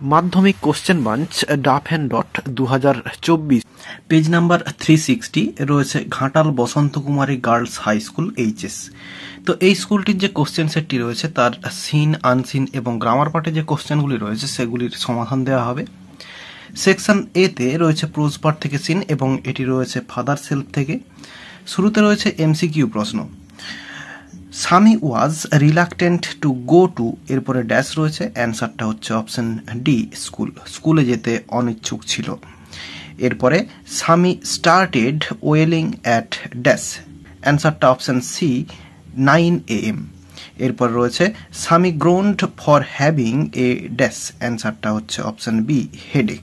মাধ্যমিক question bunch ডাফ অ্যান্ড ডট 2024 পেজ নাম্বার 360 রয়েছে Ghatal Basanta Kumari girls high school HS. তো এই স্কুলটির যে কোশ্চেন সেটটি রয়েছে তার সিন, আনসিন এবং গ্রামার পার্টে যে কোশ্চেনগুলি রয়েছে সেগুলির সমাধান দেওয়া হবে। সেকশন এ তে রয়েছে প্রোজ পার্ট থেকে সিন এবং এটি রয়েছে ফাদার সেলফ থেকে। শুরুতে রয়েছে এমসিকিউ প্রশ্ন। স্বামী ওয়াজ রিলাক্টেন্ট টু গো টু, এরপরে ড্যাশ রয়েছে, অ্যান্সারটা হচ্ছে অপশন ডি স্কুল, স্কুলে যেতে অনিচ্ছুক ছিল। এরপরে Swami started wailing at dash, অ্যান্সারটা অপশন সি 9 AM। এরপর রয়েছে Swami groaned for having a dash, অ্যান্সারটা হচ্ছে অপশন বি হেডেক।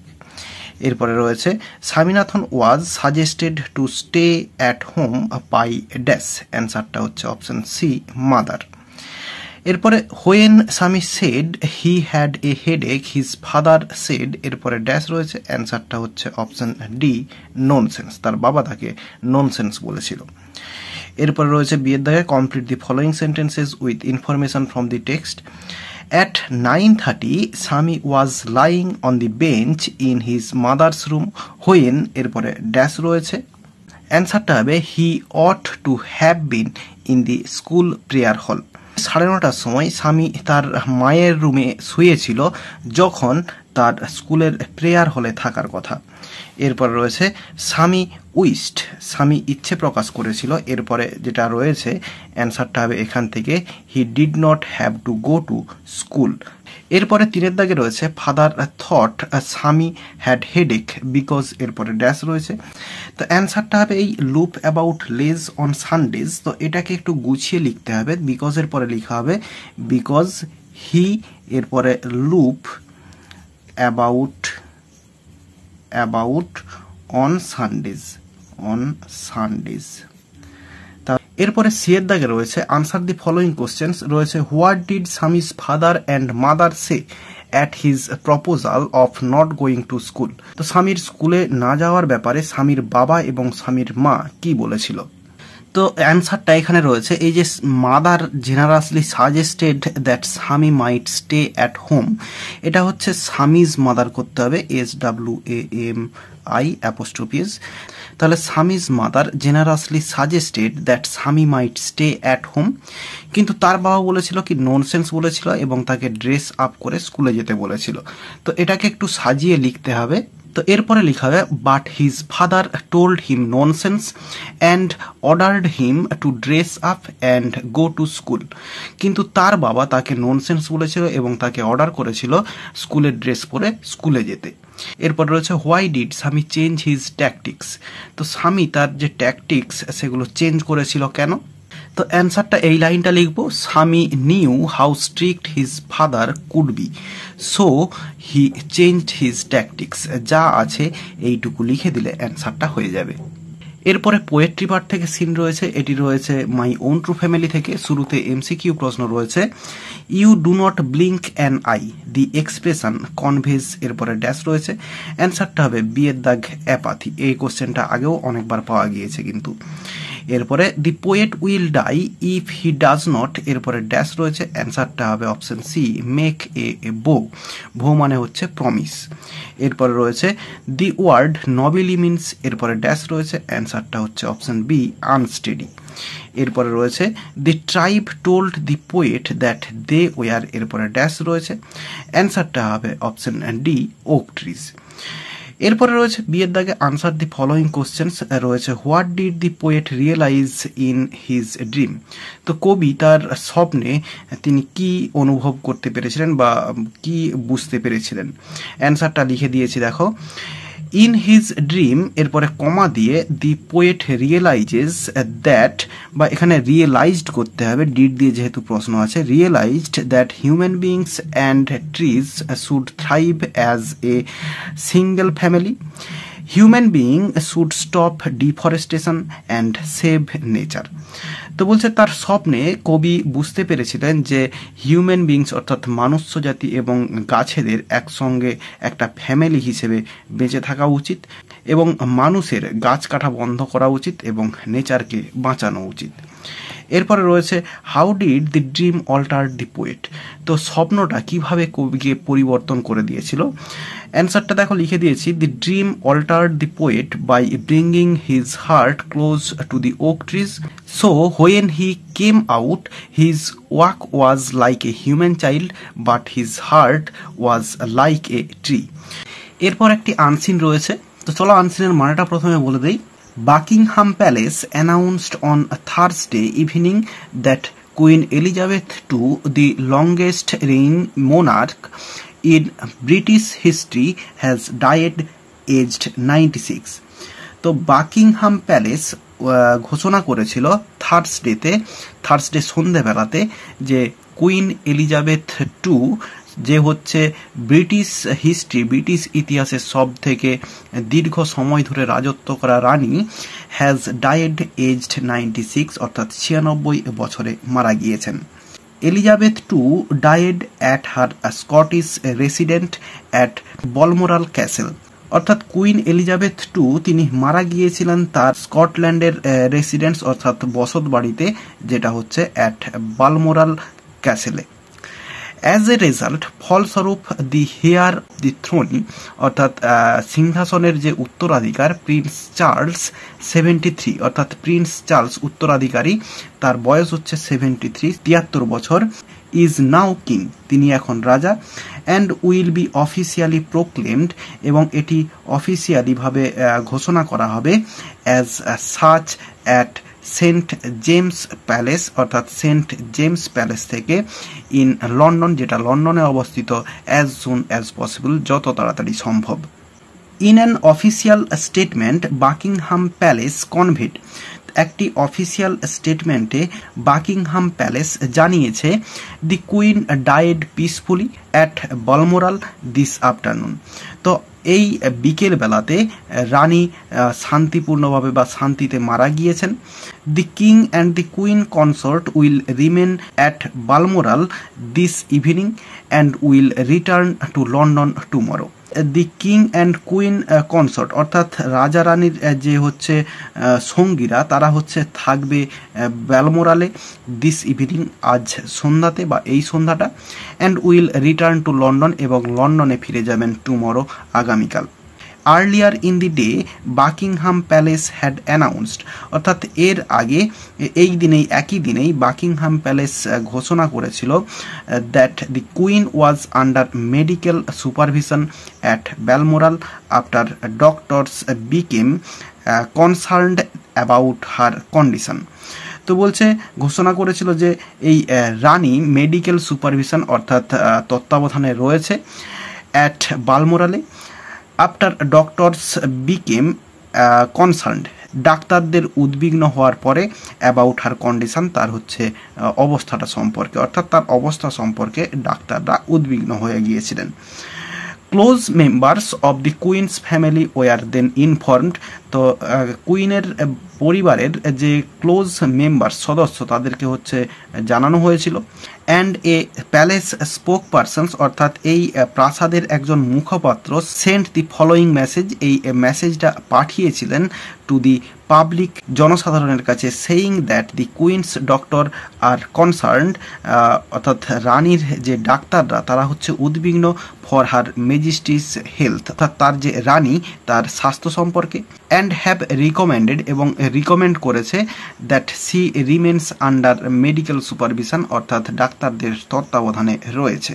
এরপরে রয়েছে Swaminathan was suggested to stay at home by dash, অ্যান্সারটা হচ্ছে অপশন সি মাদার। এরপরে when Swami said he had a headache his father said, এরপরে ড্যাশ রয়েছে, অ্যান্সারটা হচ্ছে অপশন ডি ননসেন্স, তার বাবা তাকে ননসেন্স বলেছিল। এরপরে রয়েছে বিয়ের দাগে complete the following sentences with information from the text. At 9:30, Sami was lying on the bench in his mother's room when এরপরে ড্যাশ রয়েছে, অ্যান্সারটা হবে he ought to have been in the school prayer hall. 9:30টার সময় স্বামী তার মায়ের রুমে শুয়েছিল যখন তার স্কুলের প্রেয়ার হলে থাকার কথা। এরপর রয়েছে স্বামী উইস্ট, স্বামী ইচ্ছে প্রকাশ করেছিল, এরপরে যেটা রয়েছে অ্যান্সারটা হবে এখান থেকে he did not have to go to school. এরপরে 3 দাগে রয়েছে ফাদার থট স্বামী হ্যাড হেডেক বিকজ, এরপরে ড্যাশ রয়েছে। তো অ্যান্সারটা হবে এই লুপ অ্যাবাউট লেজ অন সানডেজ। তো এটাকে একটু গুছিয়ে লিখতে হবে, বিকজের পরে লেখা হবে বিকজ হি, এরপরে লুপ অ্যাবাউট অন সানডেজ, এরপরে সি এর দাগে রয়েছে আনসার দি ফলোইং কোশ্চেন্স রয়েছে what did Swami's father and mother say at his proposal of not going to school. তো স্বামীর স্কুলে না যাওয়ার ব্যাপারে স্বামীর বাবা এবং স্বামীর মা কি বলেছিল। তো অ্যান্সারটা এখানে রয়েছে এই যে মাদার জেনারাসলি সাজেস্টেড দ্যাট স্বামী মাইট স্টে অ্যাট হোম, এটা হচ্ছে স্বামীজ মাদার করতে হবে, SWAMI'. তাহলে স্বামীজ মাদার জেনারাসলি সাজেস্টেড দ্যাট স্বামী মাইট স্টে অ্যাট হোম, কিন্তু তার বাবা বলেছিল কি ননসেন্স বলেছিল এবং তাকে ড্রেস আপ করে স্কুলে যেতে বলেছিল। তো এটাকে একটু সাজিয়ে লিখতে হবে। তো এরপরে লেখা হবে but his father told him nonsense and ordered him to dress up and go to school, কিন্তু তার বাবা তাকে ননসেন্স বলেছিল এবং তাকে অর্ডার করেছিল স্কুলের ড্রেস পরে স্কুলে যেতে। এরপর রয়েছে হোয়াই ডিড স্বামী চেঞ্জ হিজ ট্যাকটিক্স। তো স্বামী তার যে ট্যাকটিক্স সেগুলো চেঞ্জ করেছিল কেন। তো অ্যান্সারটা এই লাইনটা লিখবো স্বামী new how strict his father could be so he changed his tactics, যা আছে এইটুকু লিখে দিলে অ্যান্সারটা হয়ে যাবে। এরপরে পোয়েট্রি পার্ট থেকে সিন রয়েছে, এটি রয়েছে মাই ওন ট্রু ফ্যামিলি থেকে। শুরুতে এমসিকিউ প্রশ্ন রয়েছে you do not blink an eye, the expression conveys, এরপরে ড্যাশ রয়েছে, অ্যান্সারটা হবে বি এর দাগ অ্যাপাথি। এই কোশ্চেনটা আগেও অনেকবার পাওয়া গিয়েছে কিন্তু। এরপরে the poet will die if he does not, এরপরে ড্যাশ রয়েছে, অ্যান্সারটা হবে অপশন সি মেক এ বো, ভো মানে হচ্ছে প্রমিস। এরপরে রয়েছে দি ওয়ার্ড নবিলি মিনস, এরপরে ড্যাশ রয়েছে, অ্যান্সারটা হচ্ছে অপশন বি আনস্টেডি। এরপরে রয়েছে the tribe told the poet that they were, এরপরে ড্যাশ রয়েছে, অ্যান্সারটা হবে অপশন ডি ওক ট্রিজ। এরপরে রয়েছে বিয়ের দাগে আনসার দি ফলোয়িং কোশ্চেন্স রয়েছে what did the poet realize in his dream. তো কবি তার স্বপ্নে তিনি কি অনুভব করতে পেরেছিলেন বা কি বুঝতে পেরেছিলেন, অ্যান্সারটা লিখে দিয়েছি দেখো ইন হিজ ড্রিম, এরপরে কমা দিয়ে দি পোয়েট রিয়েলাইজেস দ্যাট, বা এখানে রিয়েলাইজড করতে হবে, ডিড দিয়ে যেহেতু প্রশ্ন আছে, realized that human beings and trees should thrive as a single family, human being should stop deforestation and save nature. তো বলছে তার স্বপ্নে কবি বুঝতে পেরেছিলেন যে হিউম্যান বিংস অর্থাৎ মানুষ্য জাতি এবং গাছেদের একসঙ্গে একটা ফ্যামিলি হিসেবে বেঁচে থাকা উচিত এবং মানুষের গাছ কাটা বন্ধ করা উচিত এবং নেচারকে বাঁচানো উচিত। এরপরে রয়েছে how did the dream alter the poet, তো স্বপ্নটা কিভাবে কবিকে পরিবর্তন করে দিয়েছিল। অ্যান্সারটা দেখো লিখে দিয়েছি, the dream altered the poet by bringing his heart close to the oak trees, so when he came out his walk was like a human child but his heart was like a tree. এরপর একটি unseen রয়েছে, তো চলো আনসিনের মানেটা প্রথমে বলে দিই। Buckingham Palace announced on Thursday evening that Queen Elizabeth two, the longest reigning monarch in British history, has died aged 96. তো বাকিংহাম প্যালেস ঘোষণা করেছিল থার্সডে সন্ধেবেলাতে যে কুইন এলিজাবেথ টু, যে হচ্ছে ব্রিটিশ ইতিহাসের সব থেকে দীর্ঘ সময় ধরে রাজত্ব করা রানী, হ্যাজ ডায়েড এজড 96, অর্থাৎ 96 বছরে মারা গিয়েছেন। Elizabeth two died at her Scottish resident at Balmoral Castle, অর্থাৎ কুইন এলিজাবেথ টু তিনি মারা গিয়েছিলেন তার স্কটল্যান্ডের রেসিডেন্স অর্থাৎ বসত বাড়িতে, যেটা হচ্ছে অ্যাট বালমোরাল ক্যাসেলে। অ্যাজ এ রেজাল্ট, ফলস্বরূপ দি হেয়ার দি থ্রোনি, অর্থাৎ সিংহাসনের যে উত্তরাধিকার প্রিন্স চার্লস 73, অর্থাৎ প্রিন্স চার্লস উত্তরাধিকারী, তার বয়স হচ্ছে 73 বছর, ইজ নাও কিং, তিনি এখন রাজা, and will be officially proclaimed, এবং এটি অফিসিয়ালিভাবে ঘোষণা করা হবে as such at Saint James Palace, অর্থাৎ সেন্ট জেমস প্যালেস থেকে ইন লন্ডন, যেটা লন্ডনে অবস্থিত, অ্যাজ সুন অ্যাজ পসিবল, যত তাড়াতাড়ি সম্ভব। In an official statement Buckingham Palace conveyed, একটি অফিসিয়াল স্টেটমেন্টে বাকিংহাম প্যালেস জানিয়েছে, the Queen died peacefully at Balmoral this afternoon, তো এই বিকেল বেলাতে রানী শান্তিপূর্ণভাবে বা শান্তিতে মারা গিয়েছেন। দি King and the Queen consort will remain at Balmoral this evening and will return to London tomorrow. The King and queen consort, অর্থাৎ রাজা রানীর যে হচ্ছে সঙ্গীরা, তারা হচ্ছে থাকবে বালমোরালে দিস ইভিনিং, আজ সন্ধ্যাতে বা এই সন্ধ্যাটা, and will return to London, এবং লন্ডনে ফিরে যাবেন টুমরো, আগামীকাল। Earlier in the day Buckingham Palace had announced, অর্থাৎ এর আগে একই দিনেই বাকিংহাম প্যালেস ঘোষণা করেছিল that the Queen was under medical supervision at Balmoral after doctors became concerned about her condition, তো বলছে ঘোষণা করেছিল যে এই রানী মেডিকেল সুপারভিশন অর্থাৎ তত্ত্বাবধানে রয়েছে অ্যাট বালমোরালে, আফটার ডক্টরস বিকেম কনসার্নড, ডাক্তারদের উদ্বিগ্ন হওয়ার পরে, অ্যাবাউট হার কন্ডিশন, তার হচ্ছে অবস্থাটা সম্পর্কে, অর্থাৎ তার অবস্থা সম্পর্কে ডাক্তাররা উদ্বিগ্ন হয়ে গিয়েছিলেন। Close members of the Queen's family were then informed, তো কুইনের পরিবারের যে ক্লোজ মেম্বার সদস্য তাদেরকে হচ্ছে জানানো হয়েছিল। And a palace spoke persons, অর্থাৎ এই প্রাসাদের একজন মুখপাত্র, সেন্ট দি ফলোয়িং মেসেজ, এই মেসেজটা পাঠিয়েছিলেন টু দি পাবলিক, জনসাধারণের কাছে, saying that the Queen's doctor are concerned, অর্থাৎ রানীর যে ডাক্তাররা তারা হচ্ছে উদ্বিগ্ন ফর হার মেজেস্টিস হেলথ, অর্থাৎ তার যে রানী তার স্বাস্থ্য সম্পর্কে, অ্যান্ড হ্যাভ রিকমেন্ডেড, এবং রিকমেন্ড করেছে that she remains under medical supervision, অর্থাৎ ডাক্তারদের তত্ত্বাবধানে রয়েছে।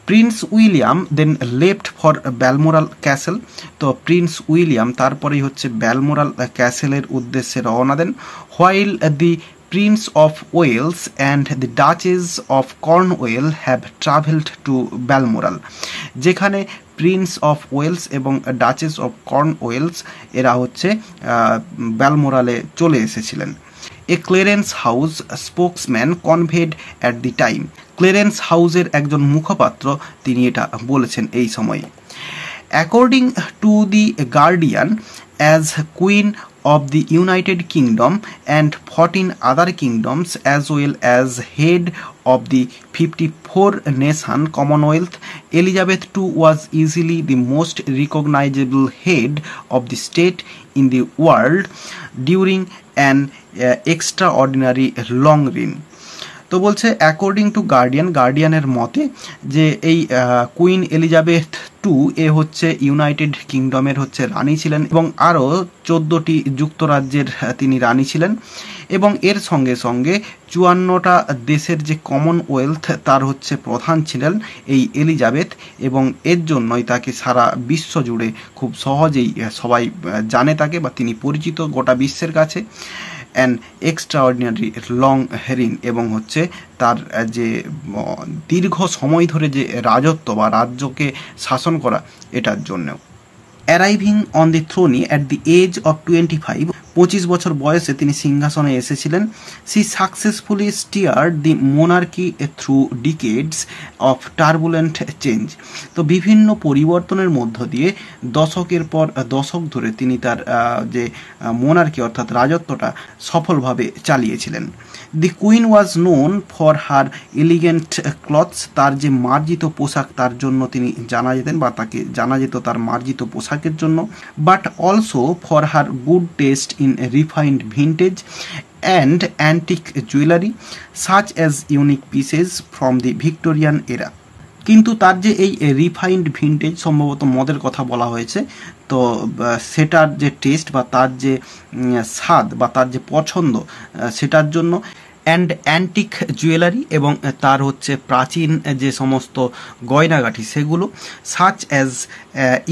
Prince William then left for Balmoral Castle, তো প্রিন্স উইলিয়াম তারপরেই হচ্ছে বালমোরাল ক্যাসেলের উদ্দেশ্যে রওনা দেন। While the Prince of Wales and the Duchess of Cornwall have travelled to Balmoral, যেখানে প্রিন্স অফ ওয়েলস এবং ডাচেস অফ কর্নওয়েলস এরা হচ্ছে বালমোরালে চলে এসেছিলেন। A Clarence House spokesman conveyed at the time, Clarence হাউসের একজন মুখপাত্র তিনি এটা বলেছেন এই সময়ে। According to the guardian, as queen of the United Kingdom and 14 other kingdoms as well as head of the 54 nation Commonwealth, Elizabeth II was easily the most recognizable head of the state in the world during an extraordinary long reign. তো বলছে according to গার্ডিয়ানের মতে যে এই queen Elizabeth এ হচ্ছে United কিংডমের হচ্ছে রানী ছিলেন এবং আরও 14টি যুক্তরাজ্যের তিনি রানী ছিলেন এবং এর সঙ্গে সঙ্গে 54টা দেশের যে কমনওয়েলথ তার হচ্ছে প্রধান ছিলেন এই এলিজাবেথ এবং এর জন্যই তাকে সারা বিশ্ব জুড়ে খুব সহজেই সবাই জানে তাকে বা তিনি পরিচিত গোটা বিশ্বের কাছে। অ্যান এক্সট্রাঅর্ডিনারি লং হেরিং এবং হচ্ছে তার যে দীর্ঘ সময় ধরে যে রাজত্ব বা রাজ্যকে শাসন করা এটার জন্যও। Arriving on the throne at the age of 25, 25 বছর বয়সে তিনি সিংহাসনে এসেছিলেন। She successfully steered the monarchy through decades of turbulent change. তো বিভিন্ন পরিবর্তনের মধ্য দিয়ে দশকের পর দশক ধরে তিনি তার যে মোনার্কি অর্থাৎ রাজত্বটা সফলভাবে চালিয়েছিলেন। The Queen was known for her elegant clothes, তার যে মার্জিত পোশাক তার জন্য তিনি জানা যেতেন বা তাকে জানা যেত তার মার্জিত পোশাকের জন্য, but also for her good test in refined vintage and antique jewellery such as unique pieces from the Victorian এরা। কিন্তু তার যে এই রিফাইন্ড ভিন্টেজ সম্ভবত মদের কথা বলা হয়েছে, তো সেটার যে টেস্ট বা তার যে স্বাদ বা তার যে পছন্দ সেটার জন্য, অ্যান্ড অ্যান্টিক জুয়েলারি এবং তার হচ্ছে প্রাচীন যে সমস্ত গয়নাগাঠি সেগুলো, such as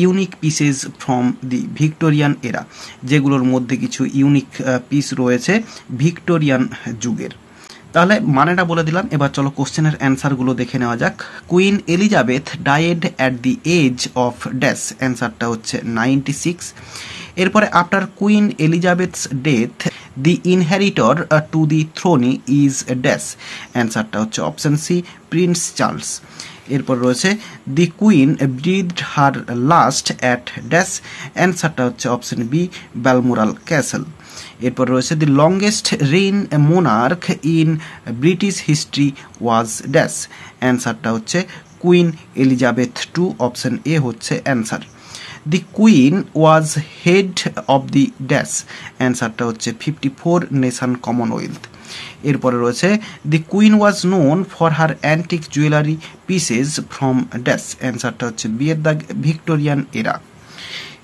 unique pieces from the Victorian এরা, যেগুলোর মধ্যে কিছু ইউনিক পিস রয়েছে ভিক্টোরিয়ান যুগের। তাহলে মানেটা বলে দিলাম, এবার চলো কোশ্চেনের অ্যান্সারগুলো দেখে নেওয়া যাক। Queen Elizabeth died at the age of dash, অ্যান্সারটা হচ্ছে 96। এরপরে after Queen Elizabeth's death the inheritor to the throne is dash, অ্যান্সারটা হচ্ছে অপশন সি প্রিন্স চার্লস। এরপর রয়েছে the Queen breathed her last at dash, অ্যান্সারটা হচ্ছে অপশন বি ব্যালমোরাল ক্যাসেল। এরপর রয়েছে the longest reign monarch in British history was dash, অ্যান্সারটা হচ্ছে Queen Elizabeth two, option A হচ্ছে answer. The Queen was head of the dash, অ্যান্সারটা হচ্ছে 54 nation Commonwealth. এরপরে রয়েছে the Queen was known for her antique jewellery pieces from dash, অ্যান্সারটা হচ্ছে B এর দাগ ভিক্টোরিয়ান এরা।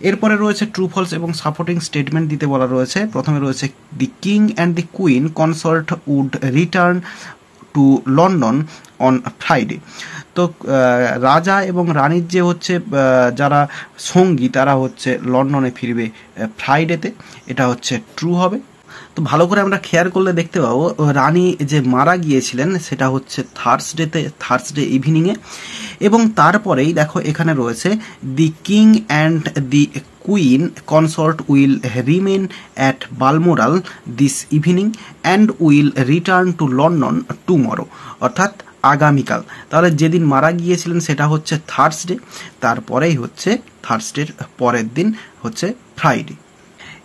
এরপরে রয়েছে ট্রু ফলস এবং সাপোর্টিং স্টেটমেন্ট দিতে বলা রয়েছে। প্রথমে রয়েছে the King and the Queen consort would return to London on Friday. তো রাজা এবং রানীর যে হচ্ছে যারা সঙ্গী তারা হচ্ছে লন্ডনে ফিরবে ফ্রাইডেতে, এটা হচ্ছে ট্রু হবে। তো ভালো করে আমরা খেয়াল করলে দেখতে পাবো রানী যে মারা গিয়েছিলেন সেটা হচ্ছে থার্সডে ইভিনিংয়ে, এবং তারপরেই দেখো এখানে রয়েছে the King and the Queen consort will remain at Balmoral this evening and will return to London tomorrow, অর্থাৎ আগামীকাল। তাহলে যেদিন মারা গিয়েছিলেন সেটা হচ্ছে থার্সডে, তারপরেই হচ্ছে থার্সডের পরের দিন হচ্ছে ফ্রাইডে।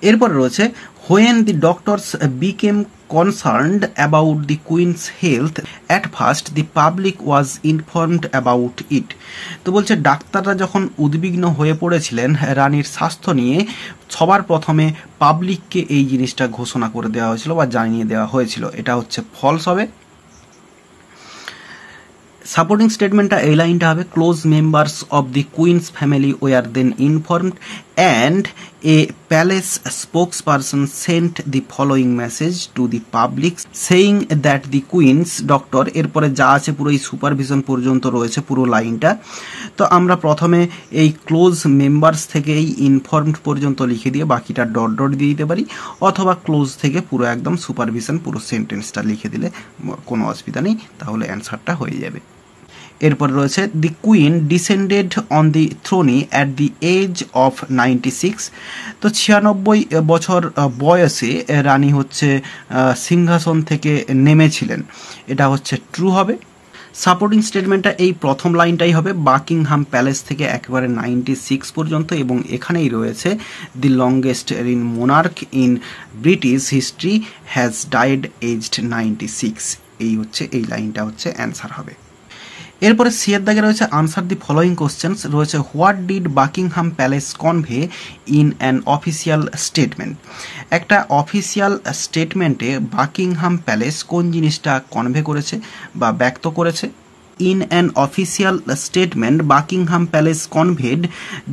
এরপর রয়েছে when the doctors became concerned about the queen's health at first the public was informed about it। তো বলছে ডাক্তাররা যখন উদ্বিগ্ন হয়ে পড়েছিলেন রানীর স্বাস্থ্য নিয়ে, সবার প্রথমে পাবলিককে এই জিনিসটা ঘোষণা করে দেওয়া হয়েছিল বা জানিয়ে দেওয়া হয়েছিল, এটা হচ্ছে ফলস হবে। সাপোর্টিং স্টেটমেন্টটা এই লাইনটা হবে close members of the Queen's family were then informed and a palace spokesperson sent the following message to the public saying that the Queen's doctor. এরপরে যা আছে পুরো এই সুপারভিশন পর্যন্ত রয়েছে পুরো লাইনটা। তো আমরা প্রথমে এই ক্লোজ মেম্বার্স থেকে এই ইনফর্মড পর্যন্ত লিখে দিয়ে বাকিটা ডট ডট দিয়ে দিতে পারি, অথবা ক্লোজ থেকে পুরো একদম সুপারভিশন পুরো সেন্টেন্সটা লিখে দিলে কোনো অসুবিধা নেই, তাহলে অ্যান্সারটা হয়ে যাবে। এরপর রয়েছে the Queen descended on the throne at the age of 96। তো 96 বছর বয়সে রানী হচ্ছে সিংহাসন থেকে নেমেছিলেন, এটা হচ্ছে ট্রু হবে। সাপোর্টিং স্টেটমেন্টটা এই প্রথম লাইনটাই হবে, বাকিংহাম প্যালেস থেকে একেবারে 96 পর্যন্ত, এবং এখানেই রয়েছে the longest reign monarch in British history has died aged 96। এই হচ্ছে এই লাইনটা হচ্ছে অ্যান্সার হবে। এরপরে সি এর দাগে রয়েছে আনসার দি ফলোয়িং কোশ্চেন্স, রয়েছে what did Buckingham palace convey in an official statement. একটা অফিসিয়াল স্টেটমেন্টে বাকিংহাম প্যালেস কোন জিনিসটা কনভে করেছে বা ব্যক্ত করেছে। In an official statement Buckingham Palace conveyed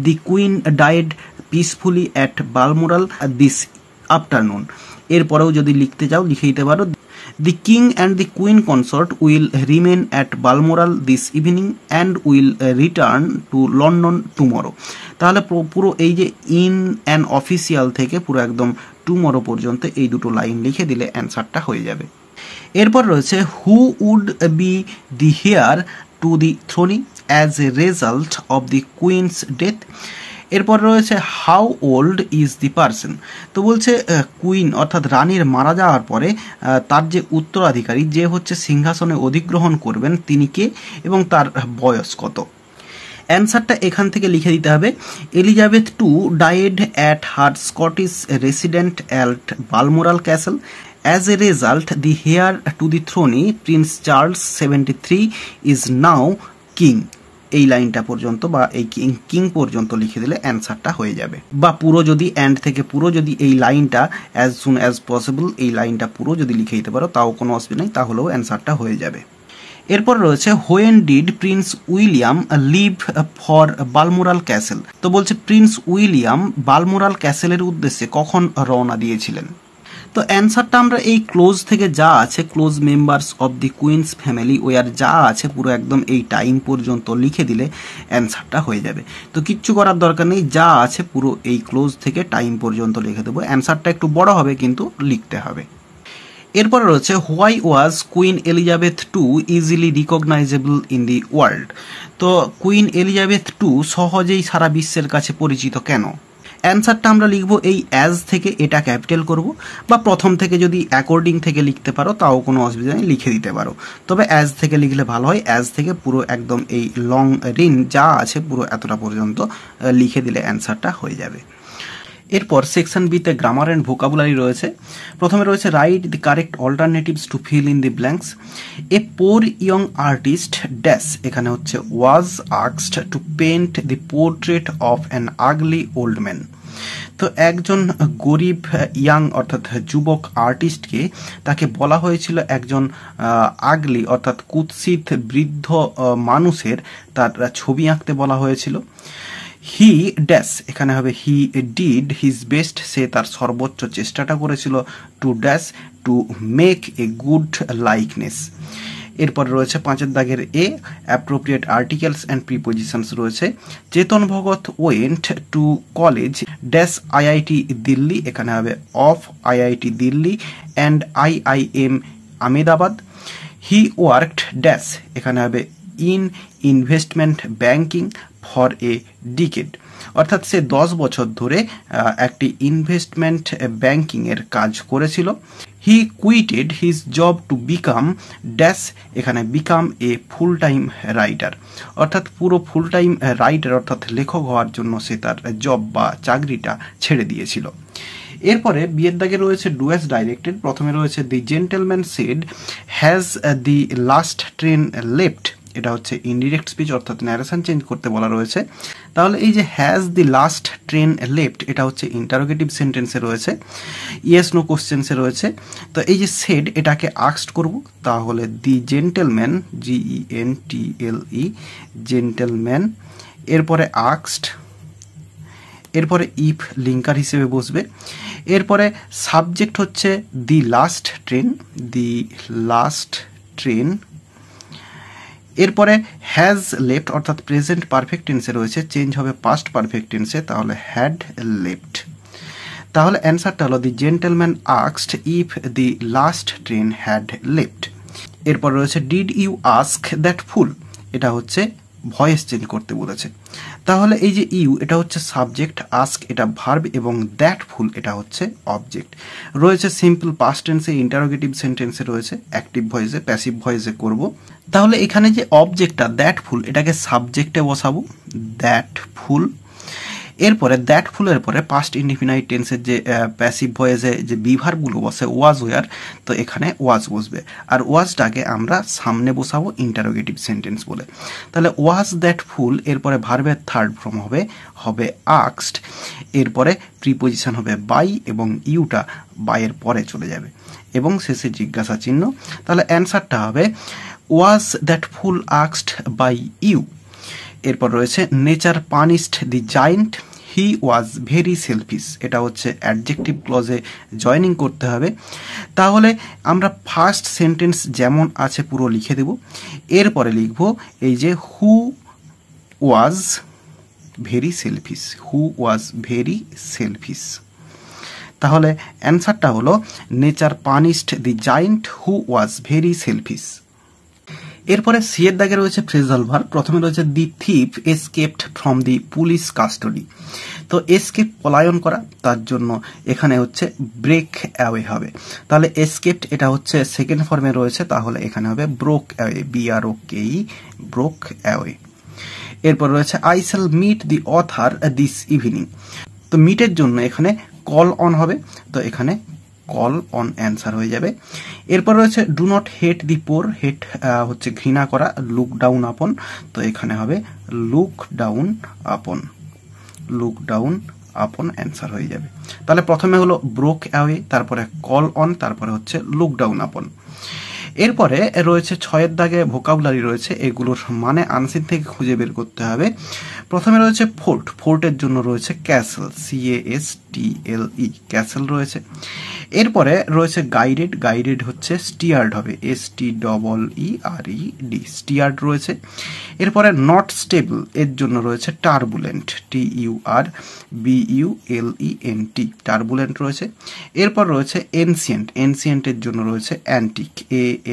the queen died peacefully at Balmoral this afternoon. এরপরেও যদি লিখতে চাও লিখে দিতে পারো, The king and the queen consort will remain at Balmoral this evening and will return to London tomorrow। তাহলে পুরো এই যে ইন অ্যান অফিসিয়াল থেকে পুরো একদম টুমরো পর্যন্ত এই দুটো লাইন লিখে দিলে অ্যান্সারটা হয়ে যাবে। এরপর রয়েছে who would be the heir to the throne as a result of the queen's death. এরপর রয়েছে how old is the person. তো বলছে কুইন অর্থাৎ রানীর মারা যাওয়ার পরে তার যে উত্তরাধিকারী যে হচ্ছে সিংহাসনে অধিগ্রহণ করবেন তিনি কে এবং তার বয়স কত। অ্যান্সারটা এখান থেকে লিখে দিতে হবে, Elizabeth two died at her Scottish resident at Balmoral castle. As a result the heir to the throne prince Charles 73 is now king. এই লাইনটা পর্যন্ত বা এই কিং পর্যন্ত লিখে দিলে অ্যান্সারটা হয়ে যাবে। বা পুরো যদি অ্যান্ড থেকে পুরো যদি এই লাইনটা অ্যাজ সুন অ্যাজ পসিবল এই লাইনটা পুরো যদি লিখে দিতে পারো তাও কোনো অসুবিধা নেই, তাহলেও অ্যান্সারটা হয়ে যাবে। এরপর রয়েছে when did Prince William leave for Balmoral Castle. তো বলছে প্রিন্স উইলিয়াম বালমোরাল ক্যাসেলের উদ্দেশ্যে কখন রওনা দিয়েছিলেন। তো অ্যান্সারটা আমরা এই ক্লোজ থেকে যা আছে close members of the Queen's family were যা আছে পুরো একদম এই টাইম পর্যন্ত লিখে দিলে অ্যান্সারটা হয়ে যাবে। তো কিচ্ছু করার দরকার নেই, যা আছে পুরো এই ক্লোজ থেকে টাইম পর্যন্ত লিখে দেবো। অ্যান্সারটা একটু বড় হবে কিন্তু লিখতে হবে। এরপরে রয়েছে why was queen Elizabeth two easily recognizable in the world. তো কুইন এলিজাবেথ টু সহজেই সারা বিশ্বের কাছে পরিচিত কেন। অ্যান্সারটা আমরা লিখবো এই অ্যাজ থেকে, এটা ক্যাপিটাল করব, বা প্রথম থেকে যদি অ্যাকর্ডিং থেকে লিখতে পারো তাও কোনো অসুবিধা নেই, লিখে দিতে পারো। তবে অ্যাজ থেকে লিখলে ভালো হয়, অ্যাজ থেকে পুরো একদম এই লং রিন যা আছে পুরো এতটা পর্যন্ত লিখে দিলে অ্যান্সারটা হয়ে যাবে। এরপর সেকশন বিতে গ্রামার অ্যান্ড ভোকাবুলারি রয়েছে। প্রথমে রয়েছে write the correct alternatives to fill in the blanks. A poor young artist dash, এখানে হচ্ছে was asked to paint the portrait of an ugly old man. তো একজন গরিব ইয়াং অর্থাৎ যুবক আর্টিস্টকে তাকে বলা হয়েছিল একজন আগলি অর্থাৎ কুৎসিত বৃদ্ধ মানুষের তার ছবি আঁকতে বলা হয়েছিল। হি ড্যাশ, এখানে হবে হি ডিড হিজ বেস্ট, সে তার সর্বোচ্চ চেষ্টাটা করেছিল to dash to make a good likeness. এরপর রয়েছে 5 দাগের A appropriate articles and prepositions রয়েছে। Chetan Bhagat went to college dash IIT Delhi, এখানে হবে of IIT Delhi and IIM Ahmedabad. He worked dash, এখানে হবে in investment banking for a decade, অর্থাৎ সে 10 বছর ধরে একটি ইনভেস্টমেন্ট ব্যাংকিংয়ের কাজ করেছিল। He quitted his job to become dash, এখানে become a full time writer, অর্থাৎ পুরো ফুল টাইম রাইটার অর্থাৎ লেখক হওয়ার জন্য সে তার জব বা চাকরিটা ছেড়ে দিয়েছিল। এরপরে বিয়ের দাগে রয়েছে ডু অ্যাজ ডাইরেক্টেড। প্রথমে রয়েছে the gentleman said has the last train left, এটা হচ্ছে ইনডিরেক্ট স্পিচ অর্থাৎ ন্যারেশন চেঞ্জ করতে বলা রয়েছে। তাহলে এই যে has the last train left এটা হচ্ছে ইন্টারোগেটিভ সেন্টেন্সে রয়েছে, ইয়েস নো কোশ্চেন্সে রয়েছে। তো এই যে সেড এটাকে আস্কড করব, তাহলে দি জেন্টেলম্যান GENTLE জেন্টেলম্যান, এরপরে আস্কড, এরপরে ইফ লিঙ্কার হিসেবে বসবে। এরপরে সাবজেক্ট হচ্ছে দি লাস্ট ট্রেন, দি লাস্ট ট্রেন। এরপরে হ্যাজ লেফট অর্থাৎ প্রেজেন্ট পারফেক্ট টেন্সে রয়েছে, চেঞ্জ হবে পাস্ট পারফেক্ট টেন্সে, তাহলে হ্যাড লেফট। তাহলে অ্যান্সারটা হলো the gentleman asked if the last train had left. এরপর রয়েছে did you ask that fool, এটা হচ্ছে ভয়েস চেঞ্জ করতে বলেছে। তাহলে এই যে ইউ এটা হচ্ছে সাবজেক্ট, আস্ক এটা ভার্ব এবং দ্যাট ফুল এটা হচ্ছে অবজেক্ট। রয়েছে সিম্পল পাস্ট টেন্সে, ইন্টারোগেটিভ সেন্টেন্সে রয়েছে, অ্যাক্টিভ ভয়েসে, প্যাসিভ ভয়েসে করব। তাহলে এখানে যে অবজেক্টটা দ্যাট ফুল এটাকে সাবজেক্টে বসাবো, দ্যাট ফুল। এরপরে দ্যাট ফুলের পরে পাস্ট ইনডিফিনাইট টেন্সের যে প্যাসিভ ভয়েসে যে বিভার্বগুলো বসে ওয়াজ ওয়ার, তো এখানে ওয়াজ বসবে। আর ওয়াজটাকে আমরা সামনে বসাবো ইন্টারোগেটিভ সেন্টেন্স বলে। তাহলে ওয়াজ দ্যাট ফুল, এরপরে ভার্বের থার্ড ফর্ম হবে আক্সড, এরপরে প্রিপোজিশন হবে বাই এবং ইউটা বাইয়ের পরে চলে যাবে এবং শেষে জিজ্ঞাসা চিহ্ন। তাহলে অ্যান্সারটা হবে ওয়াজ দ্যাট ফুল আক্সড বাই ইউ। এরপর রয়েছে nature punished the giant, he was very selfish, এটা হচ্ছে অ্যাডজেক্টিভ ক্লজে জয়েনিং করতে হবে। তাহলে আমরা ফার্স্ট সেন্টেন্স যেমন আছে পুরো লিখে দেব, এরপরে লিখব এই যে who was very selfish, who was very selfish. তাহলে অ্যান্সারটা হলো nature punished the giant who was very selfish. এরপরে সি এর দাগে রয়েছে ফ্রেজাল ভার্ব। প্রথমে রয়েছে the thief escaped from the police custody. তো এসকেপ পলায়ন করা, তার জন্য এখানে হচ্ছে ব্রেক অ্যাওয়ে হবে। তাহলে এসকেপড এটা হচ্ছে সেকেন্ড ফর্মে রয়েছে, তাহলে এখানে হবে broke away, BROKE, broke away. এরপর রয়েছে I shall meet the author this evening. তো মিটের জন্য এখানে কল অন হবে, তো এখানে কল অন অ্যান্সার হয়ে যাবে। এরপর রয়েছে ডু নট হেট দি পোর, হেট হচ্ছে ঘৃণা করা, লুক ডাউন আপন, তো এখানে হবে look down upon, look down upon answer হয়ে যাবে। তাহলে প্রথমে হলো ব্রোক অ্যাওয়ে, তারপরে কল অন, তারপরে হচ্ছে লুক ডাউন আপন। এরপরে রয়েছে 6 দাগে ভোকাবুলারি রয়েছে, এগুলোর মানে আনসিন থেকে খুঁজে বের করতে হবে। প্রথমে রয়েছে ফোর্ট, ফোর্টের জন্য রয়েছে ক্যাসেল, CASTLE, ক্যাসেল রয়েছে। এরপরে রয়েছে গাইডেড, গাইডেড হচ্ছে স্টিয়ার্ড হবে, STEERED, স্টিয়ার্ড রয়েছে। এরপরে নট স্টেবল, এর জন্য রয়েছে টার্বুলেন্ট, TURBULENT, টার্বুলেন্ট রয়েছে। এরপর রয়েছে এনসিয়েন্ট, এনসিয়েন্টের জন্য রয়েছে অ্যান্টিক,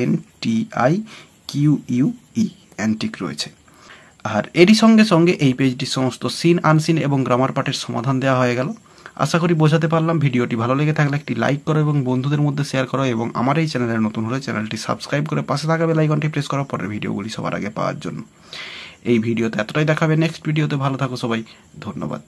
ANTIQUE, অ্যান্টিক রয়েছে। আর এরই সঙ্গে সঙ্গে এই পেজটির সমস্ত সিন, আনসিন এবং গ্রামার পার্টের সমাধান দেওয়া হয়ে গেল। আশা করি বোঝাতে পারলাম। ভিডিওটি ভালো লেগে থাকলে একটি লাইক করো এবং বন্ধুদের মধ্যে শেয়ার করো, এবং আমার এই চ্যানেলে নতুন হলে চ্যানেলটি সাবস্ক্রাইব করে পাশে থাকা বেল আইকনটি প্রেস করো পরের ভিডিওগুলি সবার আগে পাওয়ার জন্য। এই ভিডিওতে এতটাই দেখাবে, নেক্সট ভিডিওতে ভালো থাকো সবাই, ধন্যবাদ।